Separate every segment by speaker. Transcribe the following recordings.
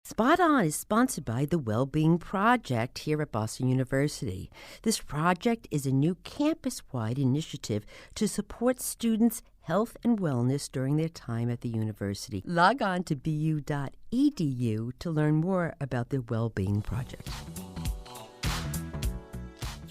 Speaker 1: Spot On is sponsored by the Wellbeing Project here at Boston University. This project is a new campus-wide initiative to support students' health and wellness during their time at the university. Log on to bu.edu to learn more about the Wellbeing Project.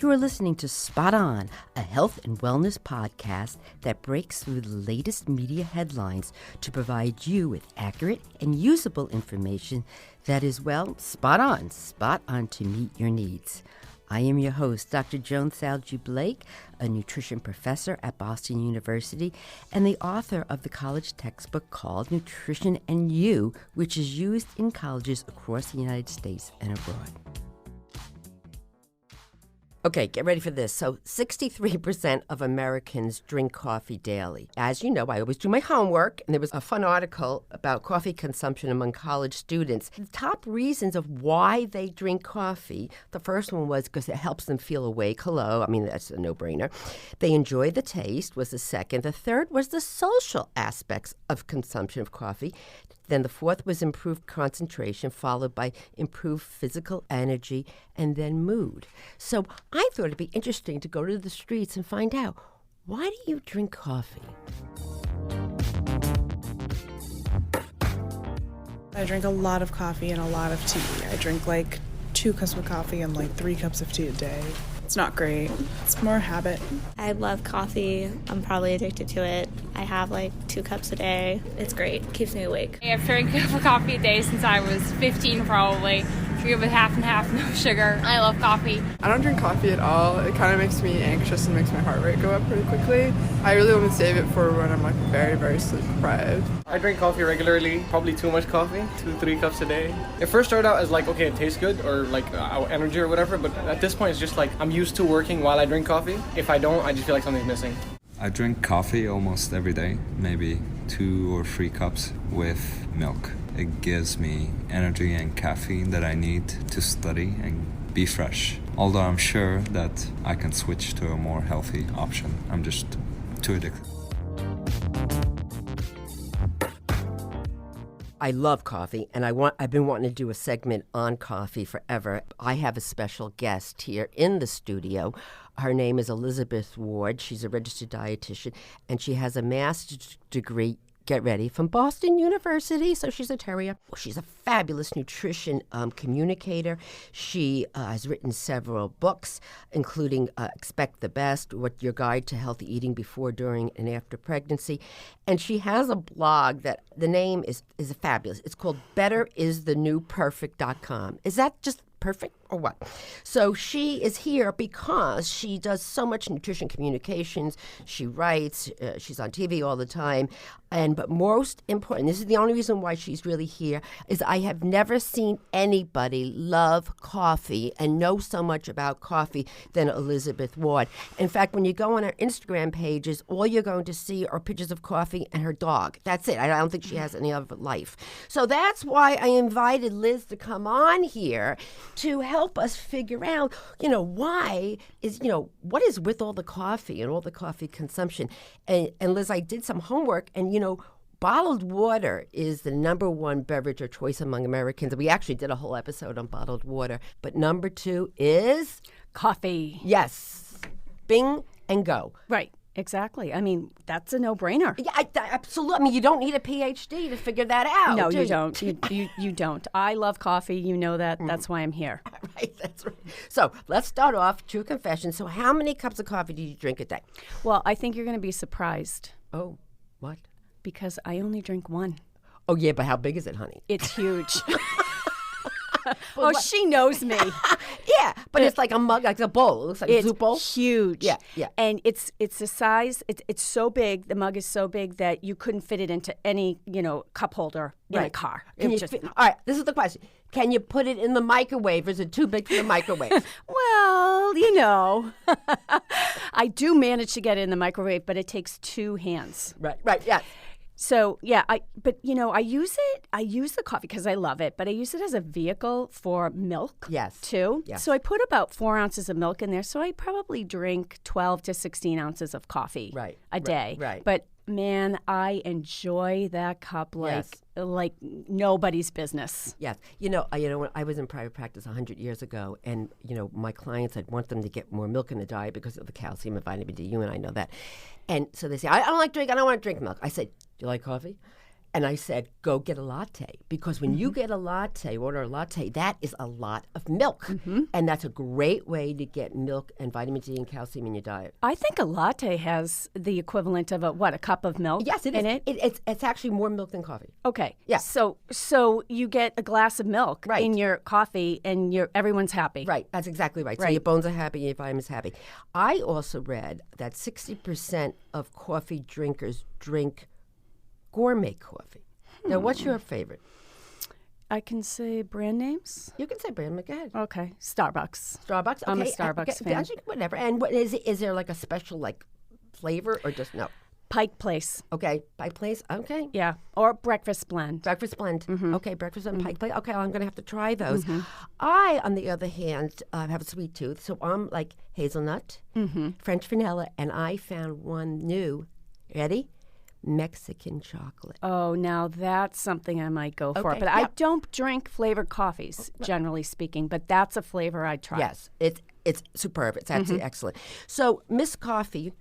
Speaker 1: You are listening to Spot On, a health and wellness podcast that breaks through the latest media headlines to provide you with accurate and usable information that is, well, spot on to meet your needs. I am your host, Dr. Joan Salge Blake, a nutrition professor at Boston University and the author of the college textbook called Nutrition and You, which is used in colleges across the United States and abroad. Okay, get ready for this. So 63% of Americans drink coffee daily. As you know, I always do my homework, and there was a fun article about coffee consumption among college students. The top reasons of why they drink coffee, the first one was because it helps them feel awake. Hello, I mean, that's a no-brainer. They enjoy the taste was the second. The third was the social aspects of consumption of coffee. Then the fourth was improved concentration, followed by improved physical energy, and then mood. So I thought it'd be interesting to go to the streets and find out, why do you drink coffee?
Speaker 2: I drink a lot of coffee and a lot of tea. I drink like 2 cups of coffee and like 3 cups of tea a day. It's not great. It's more habit.
Speaker 3: I love coffee. I'm probably addicted to it. I have like 2 cups a day. It's great. It keeps me awake.
Speaker 4: I've drank a cup of coffee a day since I was 15 probably. Drink it with half and half, no sugar. I love coffee.
Speaker 5: I don't drink coffee at all. It kind of makes me anxious and makes my heart rate go up pretty quickly. I really want to save it for when I'm like very, very sleep deprived.
Speaker 6: I drink coffee regularly, probably too much coffee, 2-3 cups a day. It first started out as like, okay, it tastes good or like energy or whatever, but at this point it's just like I'm used to working while I drink coffee. If I don't, I just feel like something's missing.
Speaker 7: I drink coffee almost every day, maybe 2 or 3 cups with milk. It gives me energy and caffeine that I need to study and be fresh. Although I'm sure that I can switch to a more healthy option. I'm just too addicted.
Speaker 1: I love coffee, and I've been wanting to do a segment on coffee forever. I have a special guest here in the studio. Her name is Elizabeth Ward. She's a registered dietitian, and she has a master's degree, get ready, from Boston University. So she's a terrier. She's a fabulous nutrition communicator. She has written several books, including Expect the Best, What Your Guide to Healthy Eating Before, During, and After Pregnancy. And she has a blog that the name is fabulous. It's called betteristhenewperfect.com. Is that just perfect or what? So she is here because she does so much nutrition communications. She writes, she's on TV all the time. But most important, this is the only reason why she's really here, is I have never seen anybody love coffee and know so much about coffee than Elizabeth Ward. In fact, when you go on her Instagram pages, all you're going to see are pictures of coffee and her dog. That's it. I don't think she has any other life. So that's why I invited Liz to come on here to help us figure out, what is with all the coffee and all the coffee consumption. And Liz, I did some homework, and bottled water is the number 1 beverage or choice among Americans. We actually did a whole episode on bottled water. But number 2 is?
Speaker 8: Coffee.
Speaker 1: Yes. Bing and go.
Speaker 8: Right. Exactly. I mean, that's a no-brainer.
Speaker 1: Yeah, absolutely. I mean, you don't need a PhD to figure that out.
Speaker 8: No, you don't. You don't. I love coffee. You know that. That's why I'm here.
Speaker 1: Right. That's right. So let's start off. True confession. So how many cups of coffee do you drink a day?
Speaker 8: Well, I think you're going to be surprised.
Speaker 1: Oh, what?
Speaker 8: Because I only drink 1.
Speaker 1: Oh, yeah, but how big is it, honey?
Speaker 8: It's huge. She knows me.
Speaker 1: Yeah, but it's like a mug, like a bowl. It looks like a soup bowl.
Speaker 8: It's huge.
Speaker 1: Yeah.
Speaker 8: And it's the size. It's so big. The mug is so big that you couldn't fit it into any cup holder in a car.
Speaker 1: All right, this is the question. Can you put it in the microwave? Is it too big for the microwave?
Speaker 8: Well, I do manage to get it in the microwave, but it takes 2 hands.
Speaker 1: Right, yeah.
Speaker 8: So, yeah, I use the coffee because I love it, but I use it as a vehicle for milk, too.
Speaker 1: Yes.
Speaker 8: So I put about 4 ounces of milk in there, so I probably drink 12 to 16 ounces of coffee a day.
Speaker 1: Right.
Speaker 8: But man, I enjoy that cup like nobody's business.
Speaker 1: Yes. When I was in private practice 100 years ago, and, my clients, I'd want them to get more milk in the diet because of the calcium and vitamin D, you and I know that. And so they say, I don't want to drink milk. I said, do you like coffee? And I said, go get a latte. Because when you get a latte, order a latte, that is a lot of milk. And that's a great way to get milk and vitamin D and calcium in your diet.
Speaker 8: I think a latte has the equivalent of a cup of milk.
Speaker 1: Yes, it is.
Speaker 8: In it?
Speaker 1: It's actually more milk than coffee.
Speaker 8: Okay.
Speaker 1: Yeah.
Speaker 8: So you get a glass of milk in your coffee, and everyone's happy.
Speaker 1: Right. That's exactly right. So
Speaker 8: Right.
Speaker 1: your bones are happy, your vitamins are happy. I also read that 60% of coffee drinkers drink gourmet coffee. Now, what's your favorite?
Speaker 8: I can say brand names.
Speaker 1: You can say brand name. Go ahead.
Speaker 8: Okay. Starbucks.
Speaker 1: Starbucks. Okay.
Speaker 8: I'm a Starbucks fan.
Speaker 1: Whatever. And what is there like a special flavor or just no?
Speaker 8: Pike Place.
Speaker 1: Okay. Pike Place. Okay.
Speaker 8: Yeah. Or Breakfast Blend.
Speaker 1: Breakfast Blend. Okay. Breakfast and Pike Place. Okay. I'm going to have to try those. I, on the other hand, have a sweet tooth, so I'm like hazelnut, French vanilla, and I found one new. Ready? Mexican chocolate.
Speaker 8: Oh, now that's something I might go for.
Speaker 1: Okay,
Speaker 8: But
Speaker 1: yeah.
Speaker 8: I don't drink flavored coffees, generally speaking, but that's a flavor I'd try.
Speaker 1: Yes, it's superb. It's absolutely excellent. So, Miss Coffee,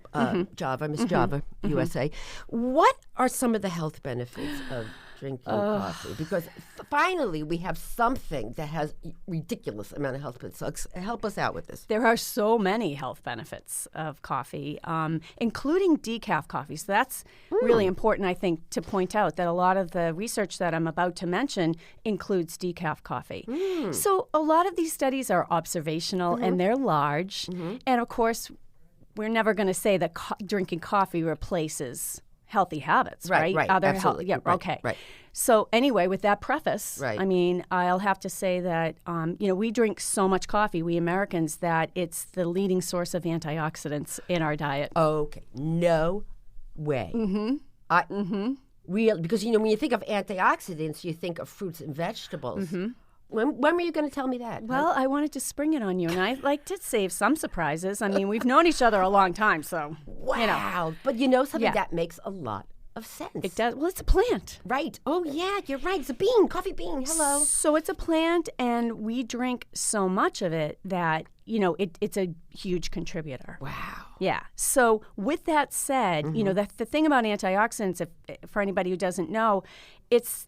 Speaker 1: Java, Miss Java, USA, what are some of the health benefits of drinking coffee? Because finally we have something that has ridiculous amount of health benefits. So help us out with this.
Speaker 8: There are so many health benefits of coffee, including decaf coffee. So that's really important, I think, to point out that a lot of the research that I'm about to mention includes decaf coffee. So a lot of these studies are observational and they're large. And of course, we're never going to say that drinking coffee replaces healthy habits, right?
Speaker 1: Right,
Speaker 8: Other
Speaker 1: absolutely.
Speaker 8: yeah,
Speaker 1: Right,
Speaker 8: okay.
Speaker 1: right.
Speaker 8: So anyway, with that preface,
Speaker 1: Right.
Speaker 8: I mean, I'll have to say that, we drink so much coffee, we Americans, that it's the leading source of antioxidants in our diet.
Speaker 1: Okay, no way. Real, because when you think of antioxidants, you think of fruits and vegetables. When were you going to tell me that?
Speaker 8: Well, I wanted to spring it on you, and I like to save some surprises. I mean, we've known each other a long time, so,
Speaker 1: wow. But you know something
Speaker 8: Yeah.
Speaker 1: that makes a lot of sense.
Speaker 8: It does. Well, it's a plant.
Speaker 1: Right. Oh, yeah, you're right. It's a bean, coffee bean. Hello.
Speaker 8: So it's a plant, and we drink so much of it that, it's a huge contributor.
Speaker 1: Wow.
Speaker 8: Yeah. So with that said, the thing about antioxidants, for anybody who doesn't know,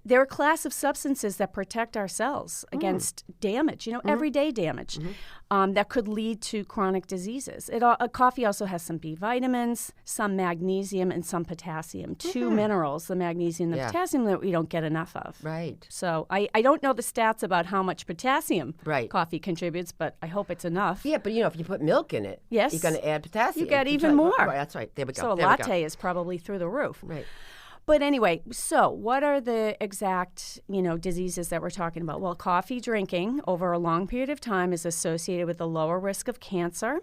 Speaker 8: they're a class of substances that protect our cells against damage, everyday damage that could lead to chronic diseases. Coffee also has some B vitamins, some magnesium, and some potassium. Two minerals, the magnesium and the potassium, that we don't get enough of.
Speaker 1: Right.
Speaker 8: So I don't know the stats about how much potassium
Speaker 1: Right.
Speaker 8: coffee contributes, but I hope it's enough.
Speaker 1: Yeah, but if you put milk in it,
Speaker 8: Yes.
Speaker 1: you're going to add potassium.
Speaker 8: You get
Speaker 1: That's
Speaker 8: even
Speaker 1: right.
Speaker 8: more.
Speaker 1: Right, that's right. There we go.
Speaker 8: So a
Speaker 1: There we go.
Speaker 8: latte is probably through the roof.
Speaker 1: Right.
Speaker 8: But anyway, so what are the exact, diseases that we're talking about? Well, coffee drinking over a long period of time is associated with a lower risk of cancer.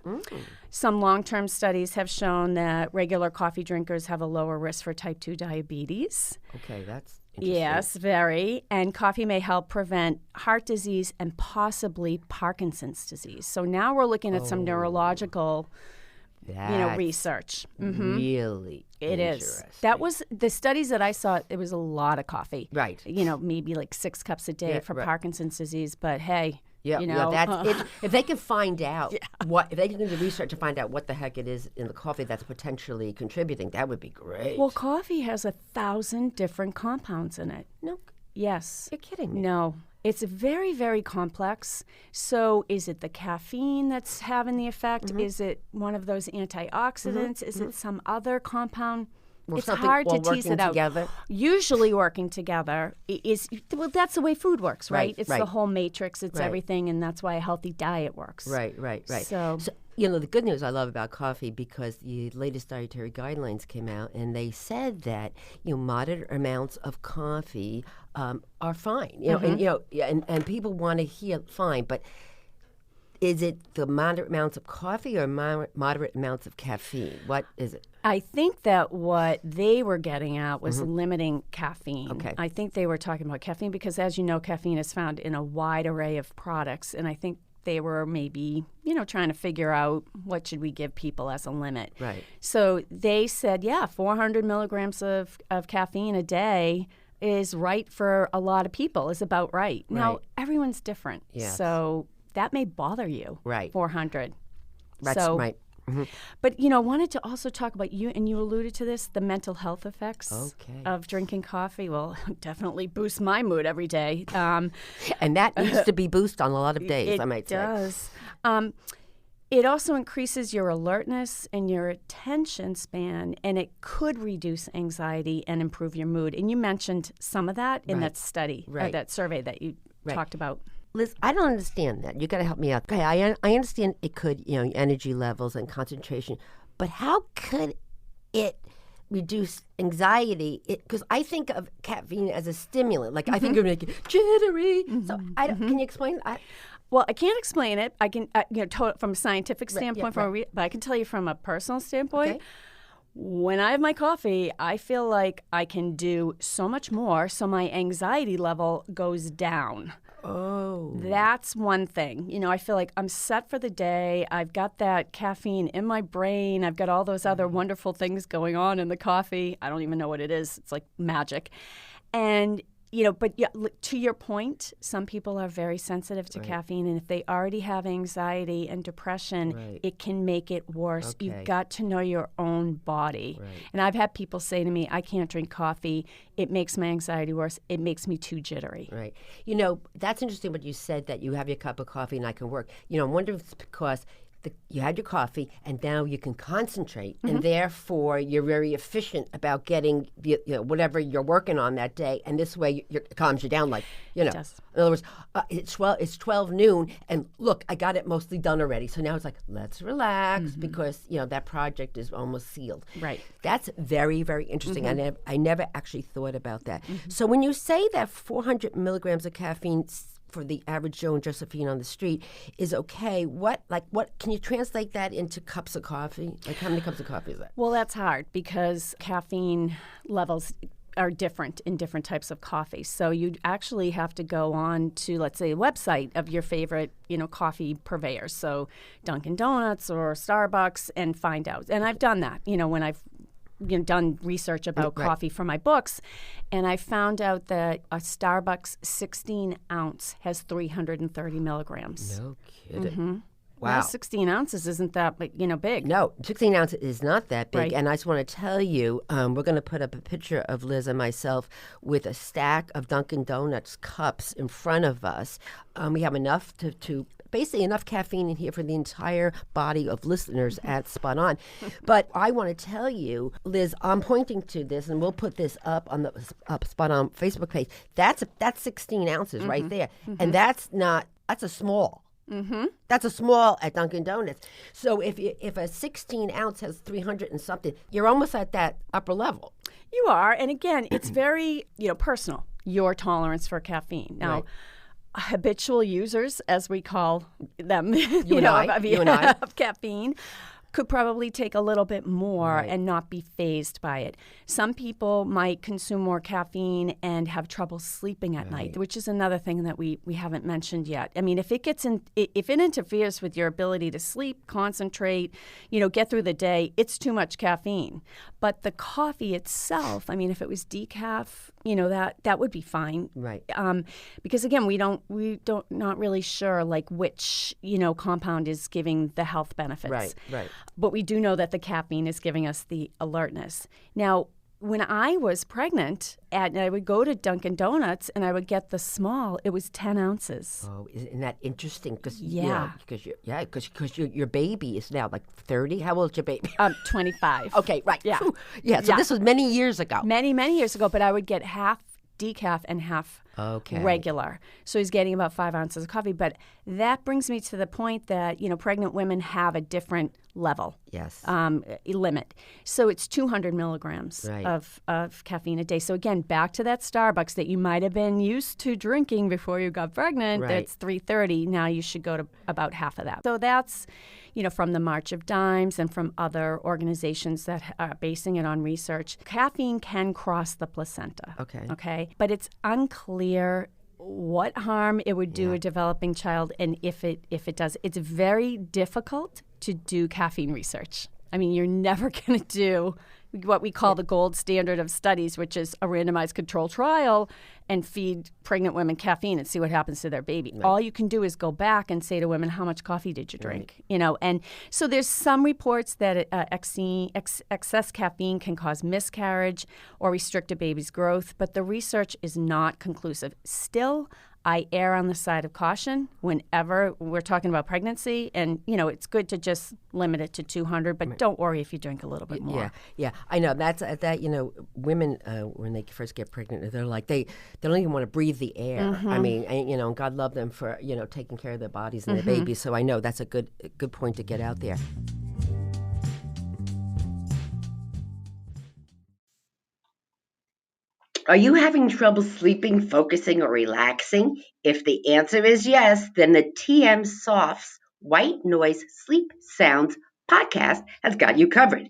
Speaker 8: Some long-term studies have shown that regular coffee drinkers have a lower risk for type 2 diabetes.
Speaker 1: Okay, that's interesting.
Speaker 8: Yes, very. And coffee may help prevent heart disease and possibly Parkinson's disease. So now we're looking at some neurological
Speaker 1: That's
Speaker 8: research.
Speaker 1: really
Speaker 8: It is.
Speaker 1: interesting.
Speaker 8: That was the studies that I saw. It was a lot of coffee.
Speaker 1: Right.
Speaker 8: Maybe like 6 cups a day
Speaker 1: Yeah,
Speaker 8: for
Speaker 1: right.
Speaker 8: Parkinson's disease. But hey,
Speaker 1: Yeah, that's it. If they can find out if they can do the research to find out what the heck it is in the coffee that's potentially contributing, that would be great.
Speaker 8: Well, coffee has 1,000 different compounds in it.
Speaker 1: No,
Speaker 8: Yes.
Speaker 1: you're kidding me.
Speaker 8: No. It's very, very complex. So is it the caffeine that's having the effect? Is it one of those antioxidants? Is it some other compound?
Speaker 1: Or
Speaker 8: it's
Speaker 1: something
Speaker 8: hard to
Speaker 1: all
Speaker 8: tease
Speaker 1: working
Speaker 8: it out.
Speaker 1: together?
Speaker 8: Usually working together that's the way food works, right? It's
Speaker 1: right.
Speaker 8: the whole matrix. It's
Speaker 1: Right.
Speaker 8: everything, and that's why a healthy diet works.
Speaker 1: Right.
Speaker 8: So
Speaker 1: the good news I love about coffee, because the latest dietary guidelines came out and they said that moderate amounts of coffee are fine. And people want to hear fine, but is it the moderate amounts of coffee or moderate amounts of caffeine? What is it?
Speaker 8: I think that what they were getting at was limiting caffeine.
Speaker 1: Okay.
Speaker 8: I think they were talking about caffeine because, as you know, caffeine is found in a wide array of products, and I think they were maybe, trying to figure out what should we give people as a limit.
Speaker 1: Right.
Speaker 8: So they said, 400 milligrams of caffeine a day is right for a lot of people, is about right. Now, everyone's different.
Speaker 1: Yes.
Speaker 8: So that may bother you.
Speaker 1: Right.
Speaker 8: 400.
Speaker 1: That's right.
Speaker 8: But, I wanted to also talk about you, and you alluded to this, the mental health effects of drinking coffee. Well, definitely boosts my mood every day.
Speaker 1: And that needs to be boosted on a lot of days, I might say.
Speaker 8: It does. It also increases your alertness and your attention span, and it could reduce anxiety and improve your mood. And you mentioned some of that in that study, or that survey that you talked about.
Speaker 1: Liz, I don't understand that. You got to help me out. Okay, I understand it could, energy levels and concentration, but how could it reduce anxiety? Because I think of caffeine as a stimulant. Like I think you're making jittery. So can you explain?
Speaker 8: Well, I can't explain it. I can, from a scientific standpoint, but I can tell you from a personal standpoint.
Speaker 1: Okay.
Speaker 8: When I have my coffee, I feel like I can do so much more, so my anxiety level goes down.
Speaker 1: Oh.
Speaker 8: That's one thing. I feel like I'm set for the day. I've got that caffeine in my brain. I've got all those other wonderful things going on in the coffee. I don't even know what it is. It's like magic. And but to your point, some people are very sensitive to caffeine, and if they already have anxiety and depression, it can make it worse.
Speaker 1: Okay.
Speaker 8: You've got to know your own body.
Speaker 1: Right.
Speaker 8: And I've had people say to me, I can't drink coffee. It makes my anxiety worse. It makes me too jittery.
Speaker 1: Right. That's interesting what you said, that you have your cup of coffee and I can work. I wonder if it's because you had your coffee and now you can concentrate, and therefore you're very efficient about getting whatever you're working on that day, and this way it calms you down. It
Speaker 8: does.
Speaker 1: In other words, it's 12 noon, and look, I got it mostly done already. So now it's like, let's relax because that project is almost sealed.
Speaker 8: Right.
Speaker 1: That's very, very interesting. I never actually thought about that. So when you say that 400 milligrams of caffeine for the average Joe and Josephine on the street is okay, what can you translate that into cups of coffee? Like how many cups of coffee is that?
Speaker 8: Well, that's hard because caffeine levels are different in different types of coffee. So you'd actually have to go on to, let's say, a website of your favorite, coffee purveyors. So Dunkin' Donuts or Starbucks, and find out. And I've done that, when I've done research about coffee for my books, and I found out that a Starbucks 16 ounce has 330 milligrams.
Speaker 1: No kidding. Wow.
Speaker 8: Now, 16 ounces isn't that big.
Speaker 1: No, 16 ounces is not that big.
Speaker 8: Right.
Speaker 1: And I just want to tell you, we're going to put up a picture of Liz and myself with a stack of Dunkin' Donuts cups in front of us. We have enough to basically enough caffeine in here for the entire body of listeners at Spot On. But I want to tell you, Liz, I'm pointing to this, and we'll put this up on the Spot On Facebook page. That's 16 ounces right there. And that's a small. That's a small at Dunkin' Donuts. So if a 16 ounce has 300 and something, you're almost at that upper level.
Speaker 8: You are. And again, it's very, personal, your tolerance for caffeine. Now, habitual users, as we call them, of caffeine, could probably take a little bit more and not be fazed by it. Some people might consume more caffeine and have trouble sleeping at night, which is another thing that we haven't mentioned yet. I mean, if it interferes with your ability to sleep, concentrate, get through the day, it's too much caffeine. But the coffee itself, I mean, if it was decaf, that would be fine.
Speaker 1: Right.
Speaker 8: Because again, we don't not really sure which compound is giving the health benefits.
Speaker 1: Right.
Speaker 8: But we do know that the caffeine is giving us the alertness. Now, when I was pregnant, and I would go to Dunkin' Donuts and I would get the small, it was 10 ounces.
Speaker 1: Oh, isn't that interesting? Because
Speaker 8: Yeah.
Speaker 1: your baby is now 30. How old is your baby?
Speaker 8: 25.
Speaker 1: Okay, right.
Speaker 8: Yeah.
Speaker 1: Yeah. So this was many years ago.
Speaker 8: Many, many years ago, but I would get half decaf and half regular. So he's getting about 5 ounces of coffee. But that brings me to the point that, pregnant women have a different level.
Speaker 1: Yes.
Speaker 8: Limit. So it's 200 milligrams of caffeine a day. So again, back to that Starbucks that you might have been used to drinking before you got pregnant.
Speaker 1: Right.
Speaker 8: That's 330. Now you should go to about half of that. So that's, from the March of Dimes and from other organizations that are basing it on research. Caffeine can cross the placenta.
Speaker 1: Okay.
Speaker 8: Okay. But it's unclear what harm it would do a developing child, and if it does. It's very difficult to do caffeine research. I mean, you're never going to do what we call the gold standard of studies, which is a randomized control trial and feed pregnant women caffeine and see what happens to their baby. Right. All you can do is go back and say to women, how much coffee did you drink? Right. You know, and so there's some reports that excess caffeine can cause miscarriage or restrict a baby's growth, but the research is not conclusive. Still, I err on the side of caution whenever we're talking about pregnancy, and it's good to just limit it to 200. But don't worry if you drink a little bit more.
Speaker 1: Yeah, I know that's that. Women when they first get pregnant, they're like they don't even want to breathe the air. Mm-hmm. I mean, and, God love them for taking care of their bodies and their babies. So I know that's a good point to get out there.
Speaker 9: Are you having trouble sleeping, focusing, or relaxing? If the answer is yes, then the TM Softs White Noise Sleep Sounds podcast has got you covered.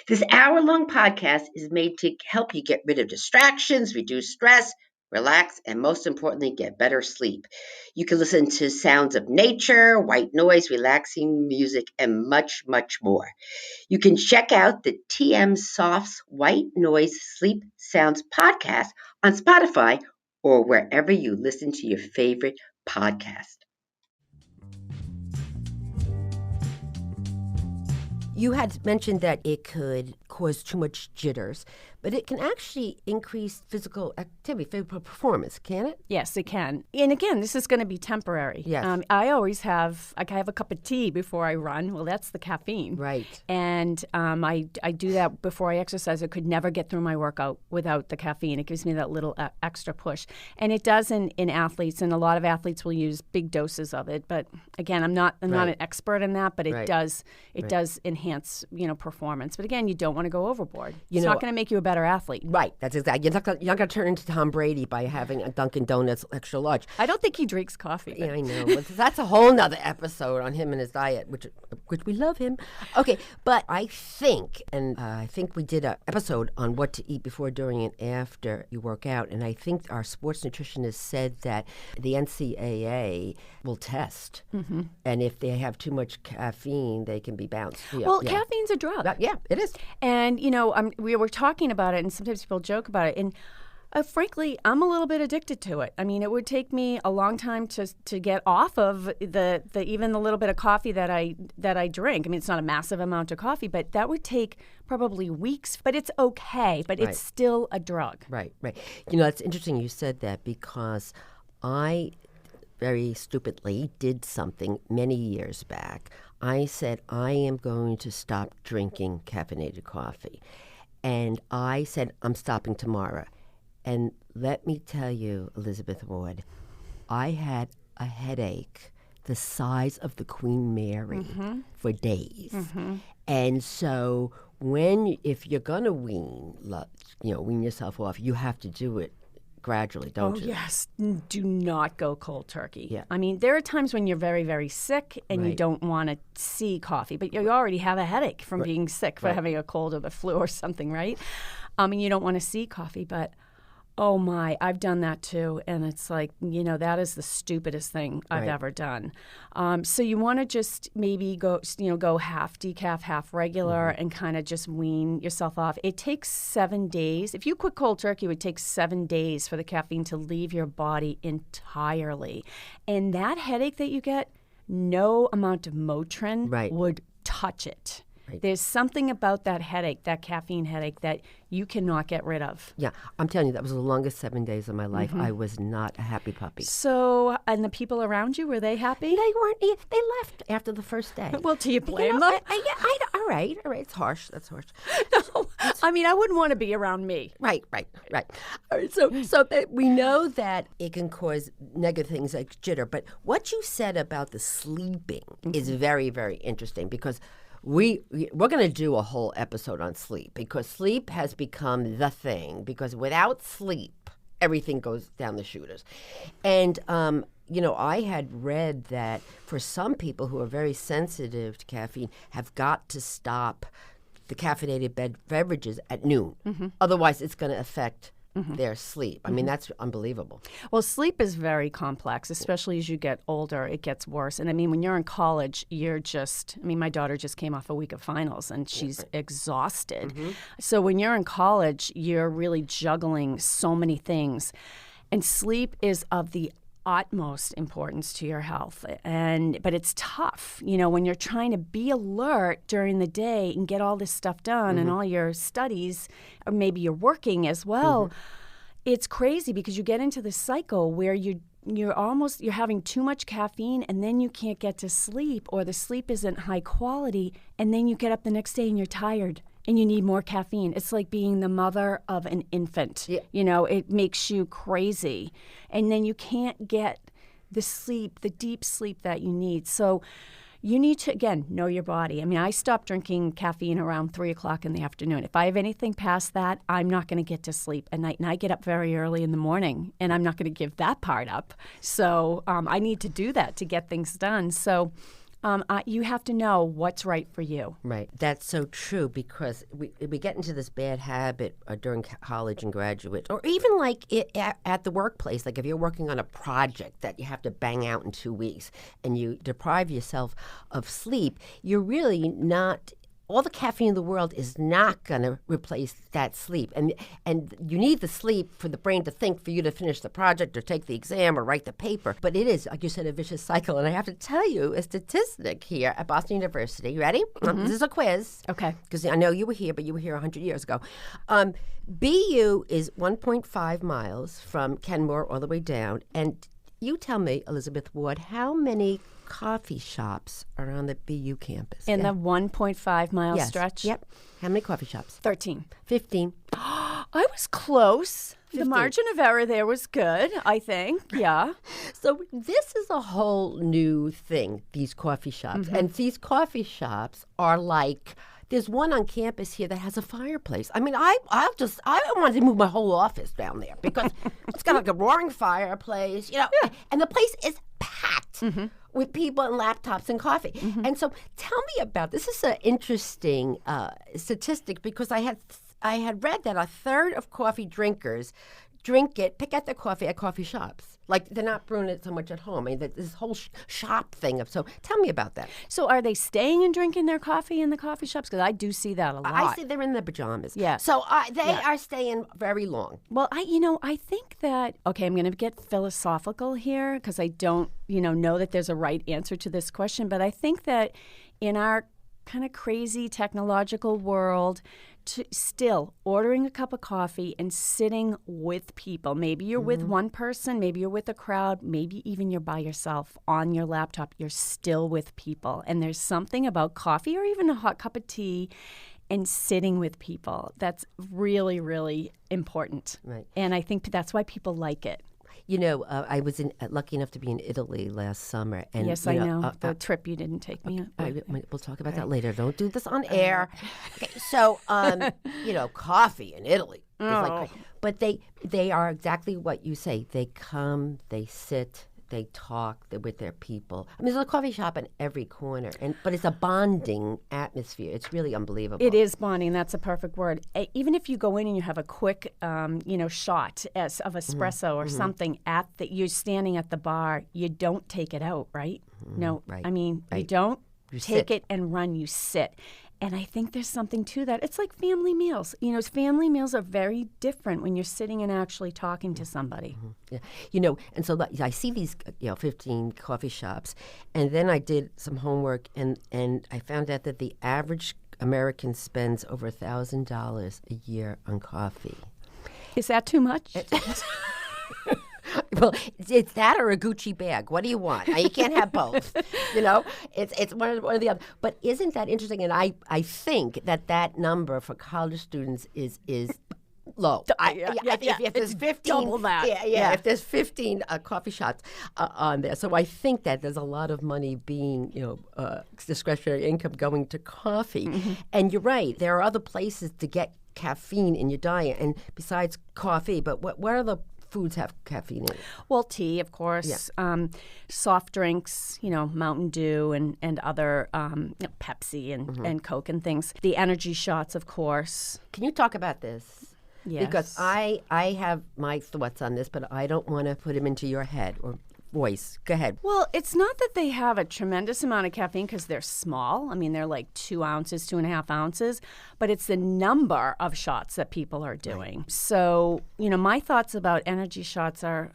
Speaker 9: This hour-long podcast is made to help you get rid of distractions, reduce stress, relax, and most importantly, get better sleep. You can listen to sounds of nature, white noise, relaxing music, and much, much more. You can check out the TM Softs White Noise Sleep Sounds podcast on Spotify or wherever you listen to your favorite podcast.
Speaker 1: You had mentioned that it could cause too much jitters, but it can actually increase physical activity, physical performance, can it?
Speaker 8: Yes, it can. And again, this is going to be temporary.
Speaker 1: Yes.
Speaker 8: I always have a cup of tea before I run. Well, that's the caffeine.
Speaker 1: Right.
Speaker 8: And I do that before I exercise. I could never get through my workout without the caffeine. It gives me that little extra push. And it does in athletes, and a lot of athletes will use big doses of it. But again, I'm not an expert in that, but it does enhance performance. But again, you don't want to go overboard. It's not going to make you a better athlete.
Speaker 1: Right. That's exactly. You're not going to turn into Tom Brady by having a Dunkin' Donuts extra large.
Speaker 8: I don't think he drinks coffee.
Speaker 1: Yeah, I know. But that's a whole nother episode on him and his diet, which we love him. Okay, but I think we did an episode on what to eat before, during, and after you work out, and I think our sports nutritionist said that the NCAA will test, and if they have too much caffeine, they can be bounced.
Speaker 8: Yeah, caffeine's a drug.
Speaker 1: Yeah, it is.
Speaker 8: And, we were talking about it, and sometimes people joke about it. And frankly, I'm a little bit addicted to it. I mean, it would take me a long time to get off of the even the little bit of coffee that I drink. I mean, it's not a massive amount of coffee, but that would take probably weeks. But it's okay. But it's still a drug.
Speaker 1: Right. It's interesting you said that, because I very stupidly did something many years back. I said, I am going to stop drinking caffeinated coffee. And I said, I'm stopping tomorrow. And let me tell you, Elizabeth Ward, I had a headache the size of the Queen Mary for days. And so if you're going to wean yourself off, you have to do it gradually, don't you?
Speaker 8: Oh, yes. Do not go cold turkey.
Speaker 1: Yeah.
Speaker 8: I mean, there are times when you're very, very sick and you don't want to see coffee, but you already have a headache from being sick, for having a cold or the flu or something, right? And you don't want to see coffee, but oh my, I've done that too. And it's like, that is the stupidest thing I've ever done. So you want to just maybe go half decaf, half regular, and kind of just wean yourself off. It takes 7 days. If you quit cold turkey, it would take 7 days for the caffeine to leave your body entirely. And that headache that you get, no amount of Motrin would touch it. Right. There's something about that headache, that caffeine headache, that you cannot get rid of.
Speaker 1: Yeah, I'm telling you, that was the longest 7 days of my life. I was not a happy puppy.
Speaker 8: So, and the people around you, were they happy?
Speaker 1: They weren't. They left after the first day.
Speaker 8: Well, do you blame them?
Speaker 1: All right. It's harsh. That's harsh.
Speaker 8: No, I mean, I wouldn't want to be around me.
Speaker 1: Right. All right, so we know that it can cause negative things like jitter. But what you said about the sleeping is very, very interesting, because we're going to do a whole episode on sleep, because sleep has become the thing, because without sleep, everything goes down the shooters. And, I had read that for some people who are very sensitive to caffeine, have got to stop the caffeinated beverages at noon. Otherwise, it's going to affect their sleep. I mean, that's unbelievable.
Speaker 8: Well, sleep is very complex, especially as you get older. It gets worse. And I mean, when you're in college, my daughter just came off a week of finals and she's exhausted. So when you're in college, you're really juggling so many things. And sleep is of the utmost importance to your health, but it's tough, when you're trying to be alert during the day and get all this stuff done and all your studies, or maybe you're working as well. It's crazy because you get into this cycle where you're having too much caffeine and then you can't get to sleep, or the sleep isn't high quality, and then you get up the next day and you're tired and you need more caffeine. It's like being the mother of an infant. Yeah. It makes you crazy. And then you can't get the deep sleep that you need. So you need to, again, know your body. I mean, I stopped drinking caffeine around 3 o'clock in the afternoon. If I have anything past that, I'm not going to get to sleep at night. And I get up very early in the morning, and I'm not going to give that part up. So I need to do that to get things done. So you have to know what's right for you.
Speaker 1: Right. That's so true, because we get into this bad habit during college and graduate, or even like at the workplace. Like if you're working on a project that you have to bang out in 2 weeks and you deprive yourself of sleep, you're really not... All the caffeine in the world is not going to replace that sleep. And you need the sleep for the brain to think, for you to finish the project or take the exam or write the paper. But it is, like you said, a vicious cycle. And I have to tell you a statistic here at Boston University. You ready? This is a quiz.
Speaker 8: Okay.
Speaker 1: Because I know you were here, but you were here 100 years ago. BU is 1.5 miles from Kenmore all the way down. And you tell me, Elizabeth Ward, how many coffee shops are on the BU campus?
Speaker 8: In the 1.5 mile stretch?
Speaker 1: Yep. How many coffee shops?
Speaker 8: 13.
Speaker 1: 15.
Speaker 8: I was close. 15. The margin of error there was good, I think. Yeah.
Speaker 1: So this is a whole new thing, these coffee shops. And these coffee shops are like... There's one on campus here that has a fireplace. I mean, I wanted to move my whole office down there because it's got like a roaring fireplace, and the place is packed with people and laptops and coffee. And so tell me about this. This is an interesting statistic, because I had read that a third of coffee drinkers pick out their coffee at coffee shops. Like, they're not brewing it so much at home. I mean, this whole shop thing. So tell me about that.
Speaker 8: So are they staying and drinking their coffee in the coffee shops? Because I do see that a lot.
Speaker 1: I see they're in their pajamas.
Speaker 8: Yeah.
Speaker 1: So they are staying very long.
Speaker 8: Well, I think that, okay, I'm going to get philosophical here, because I don't, know that there's a right answer to this question. But I think that in our kind of crazy technological world, still ordering a cup of coffee and sitting with people. Maybe you're with one person, maybe you're with a crowd, maybe even you're by yourself on your laptop. You're still with people. And there's something about coffee or even a hot cup of tea and sitting with people that's really, really important.
Speaker 1: Right.
Speaker 8: And I think that's why people like it.
Speaker 1: I was lucky enough to be in Italy last summer. And,
Speaker 8: yes, I know. The trip you didn't take me on.
Speaker 1: We'll talk about that later. Don't do this on air. Okay, so, coffee in Italy is like, but they are exactly what you say. They come, they sit, they talk, they're with their people. I mean, there's a coffee shop in every corner, but it's a bonding atmosphere. It's really unbelievable.
Speaker 8: It is bonding. That's a perfect word. Even if you go in and you have a quick, shot of espresso or something you're standing at the bar, you don't take it out, right? No, right. I mean, you don't take it and run. You sit. And I think there's something to that. It's like family meals. Family meals are very different when you're sitting and actually talking to somebody.
Speaker 1: Yeah. And so I see these, 15 coffee shops, and then I did some homework, and I found out that the average American spends over $1,000 a year on coffee.
Speaker 8: Is that too much?
Speaker 1: Well, it's that or a Gucci bag. What do you want? You can't have both. It's one or the other. But isn't that interesting? And I think that number for college students is low. If there's 15,
Speaker 8: double that.
Speaker 1: If there's 15 coffee shops on there, so I think that there's a lot of money being, discretionary income going to coffee. And you're right. There are other places to get caffeine in your diet, and besides coffee. But what other foods have caffeine in it?
Speaker 8: Well, tea, of course. Yeah. Soft drinks, Mountain Dew and other Pepsi and Coke and things. The energy shots, of course.
Speaker 1: Can you talk about this? Because I have my thoughts on this, but I don't want to put them into your head or voice. Go ahead.
Speaker 8: Well, it's not that they have a tremendous amount of caffeine because they're small. I mean, they're like 2 ounces, 2.5 ounces, but it's the number of shots that people are doing. Right. So, my thoughts about energy shots are,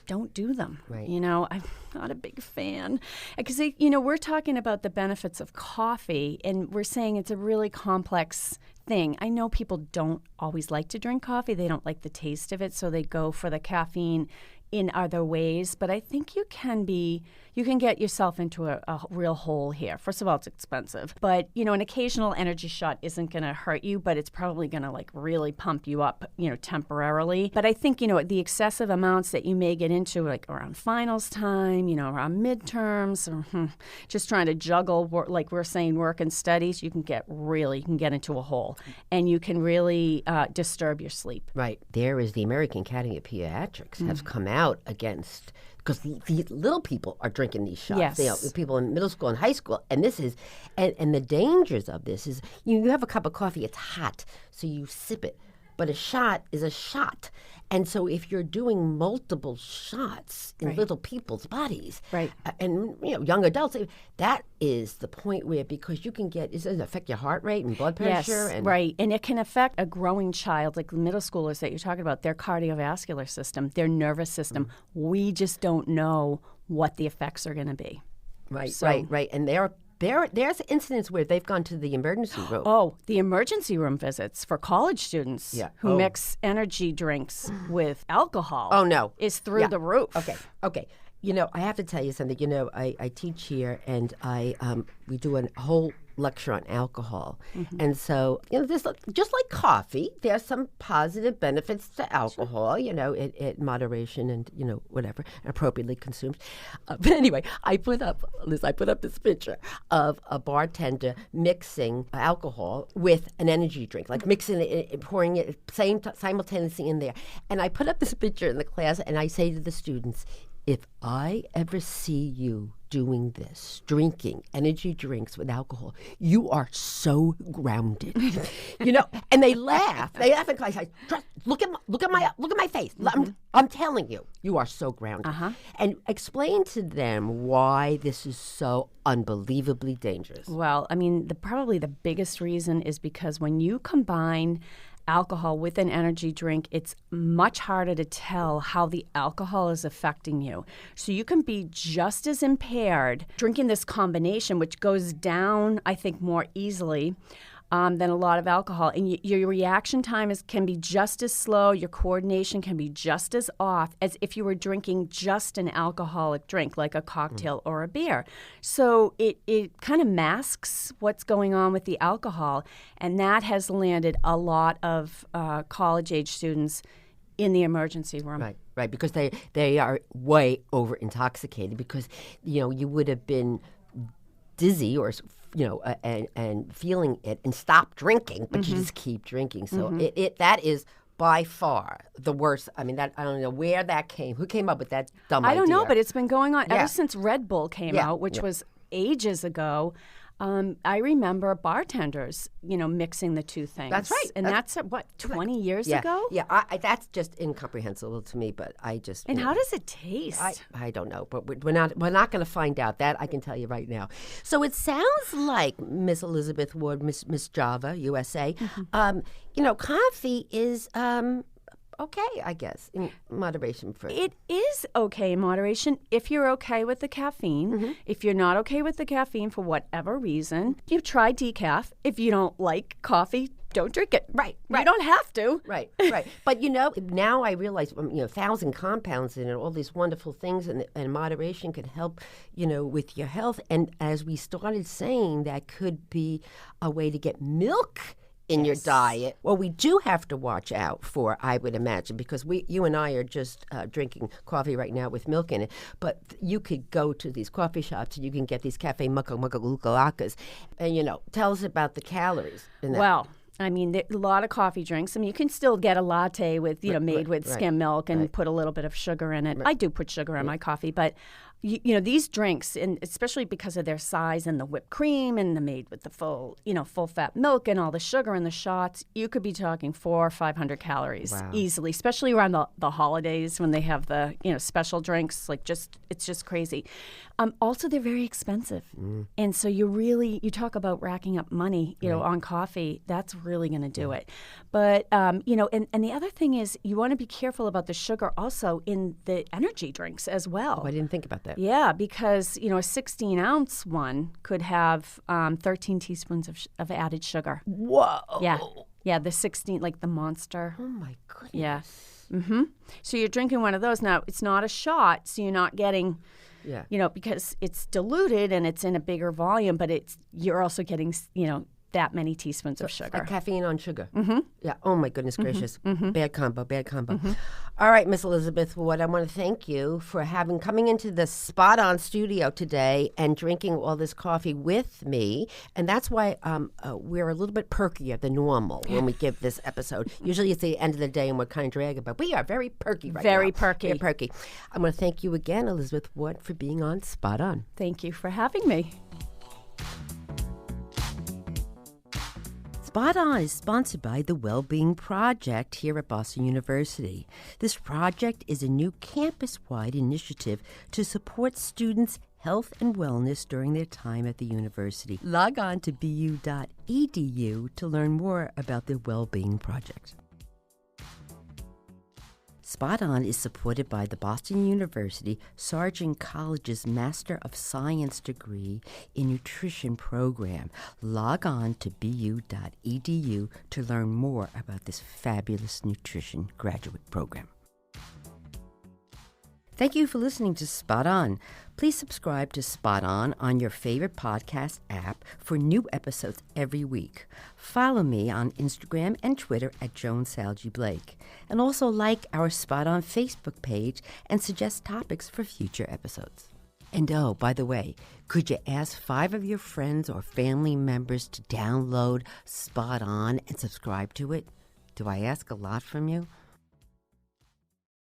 Speaker 8: don't do them.
Speaker 1: Right.
Speaker 8: I'm not a big fan because, we're talking about the benefits of coffee and we're saying it's a really complex thing. I know people don't always like to drink coffee. They don't like the taste of it, so they go for the caffeine in other ways, but I think you can get yourself into a real hole here. First of all, it's expensive, but an occasional energy shot isn't going to hurt you, but it's probably going to really pump you up, temporarily. But I think, the excessive amounts that you may get into around finals time, around midterms, or just trying to juggle, like we're saying, work and studies, you can get into a hole and you can really disturb your sleep.
Speaker 1: Right. There is the American Academy of Pediatrics has come out against, because the little people are drinking these shots.
Speaker 8: Yes.
Speaker 1: People in middle school and high school, and this is, and the dangers of this is, you have a cup of coffee, it's hot, so you sip it, but a shot is a shot, and so if you're doing multiple shots in little people's bodies, and young adults, that is the point where, because you can get, it doesn't affect your heart rate and blood pressure.
Speaker 8: Yes, right, and it can affect a growing child, like the middle schoolers that you're talking about, their cardiovascular system, their nervous system. We just don't know what the effects are going to be.
Speaker 1: Right, and there's incidents where they've gone to the emergency room.
Speaker 8: Oh, the emergency room visits for college students who mix energy drinks with alcohol.
Speaker 1: Oh, no.
Speaker 8: Is through the roof.
Speaker 1: Okay. I have to tell you something. I teach here, and we do a whole lecture on alcohol. And so, there's, just like coffee, there's some positive benefits to alcohol, it moderation and, whatever, appropriately consumed. But anyway, I put up this picture of a bartender mixing alcohol with an energy drink, like mixing it, pouring it simultaneously in there. And I put up this picture in the class, and I say to the students, if I ever see you doing this, drinking energy drinks with alcohol, you are so grounded. And they laugh. They laugh in class. Look at my face. I'm telling you, you are so grounded. And explain to them why this is so unbelievably dangerous.
Speaker 8: Well, I mean, probably the biggest reason is because when you combine alcohol with an energy drink, it's much harder to tell how the alcohol is affecting you. So you can be just as impaired drinking this combination, which goes down, I think, more easily than a lot of alcohol. And your reaction time can be just as slow, your coordination can be just as off as if you were drinking just an alcoholic drink, like a cocktail or a beer. So it kind of masks what's going on with the alcohol, and that has landed a lot of college-age students in the emergency room.
Speaker 1: Right, because they are way over-intoxicated, because, you would have been dizzy or and feeling it and stop drinking, but you just keep drinking. So that is by far the worst. I mean, I don't know where that who came up with that dumb idea.
Speaker 8: I don't know, but it's been going on ever since Red Bull came out, which was ages ago. I remember bartenders, mixing the two things.
Speaker 1: That's right.
Speaker 8: And that's 20 years ago?
Speaker 1: Yeah, that's just incomprehensible to me, but I just...
Speaker 8: And how does it taste?
Speaker 1: I don't know, but we're not going to find out. That I can tell you right now. So it sounds like, Miss Elizabeth Ward, Miss Java, USA, coffee is... okay, I guess, in moderation.
Speaker 8: It is okay in moderation if you're okay with the caffeine. If you're not okay with the caffeine for whatever reason, you try decaf. If you don't like coffee, don't drink it.
Speaker 1: Right.
Speaker 8: You don't have to.
Speaker 1: Right. But, now I realize, 1,000 compounds in it, all these wonderful things, and moderation can help, with your health. And as we started saying, that could be a way to get milk in your diet. Well, we do have to watch out for, I would imagine, because you and I are just drinking coffee right now with milk in it, but you could go to these coffee shops and you can get these cafe mucka and, tell us about the calories in that.
Speaker 8: Well, I mean, a lot of coffee drinks. I mean, you can still get a latte with, made with skim milk and put a little bit of sugar in it. I do put sugar in my coffee, but these drinks, and especially because of their size and the whipped cream and the made with the full fat milk and all the sugar and the shots, you could be talking 400 or 500 calories easily, especially around the holidays when they have the special drinks. It's just crazy. Also, they're very expensive, and so you talk about racking up money, on coffee. That's really going to do it. But and the other thing is you want to be careful about the sugar also in the energy drinks as well.
Speaker 1: Oh, I didn't think about that.
Speaker 8: Yeah, because a 16-ounce one could have 13 teaspoons of added sugar.
Speaker 1: Whoa.
Speaker 8: Yeah, the 16, like the Monster.
Speaker 1: Oh my goodness.
Speaker 8: Yeah. Mm-hmm. So you're drinking one of those. Now, it's not a shot, so you're not getting, because it's diluted and it's in a bigger volume, but you're also getting, that many teaspoons of sugar.
Speaker 1: Like caffeine on sugar.
Speaker 8: Mm-hmm.
Speaker 1: Yeah. Oh my goodness gracious.
Speaker 8: Mm-hmm.
Speaker 1: Bad combo. All right, Miss Elizabeth Wood, I want to thank you for coming into the Spot On studio today and drinking all this coffee with me. And that's why we're a little bit perkier than normal when we give this episode. Usually it's the end of the day and we're kind of dragging, but we are very perky right now.
Speaker 8: Very perky.
Speaker 1: Very perky. I'm going to thank you again, Elizabeth Wood, for being on Spot On.
Speaker 8: Thank you for having me.
Speaker 1: Spot On is sponsored by the Wellbeing Project here at Boston University. This project is a new campus-wide initiative to support students' health and wellness during their time at the university. Log on to bu.edu to learn more about the Wellbeing Project. Spot On is supported by the Boston University Sargent College's Master of Science degree in Nutrition program. Log on to bu.edu to learn more about this fabulous nutrition graduate program. Thank you for listening to Spot On. Please subscribe to Spot On your favorite podcast app for new episodes every week. Follow me on Instagram and Twitter at Joan Salge Blake. And also like our Spot On Facebook page and suggest topics for future episodes. And oh, by the way, could you ask 5 of your friends or family members to download Spot On and subscribe to it? Do I ask a lot from you?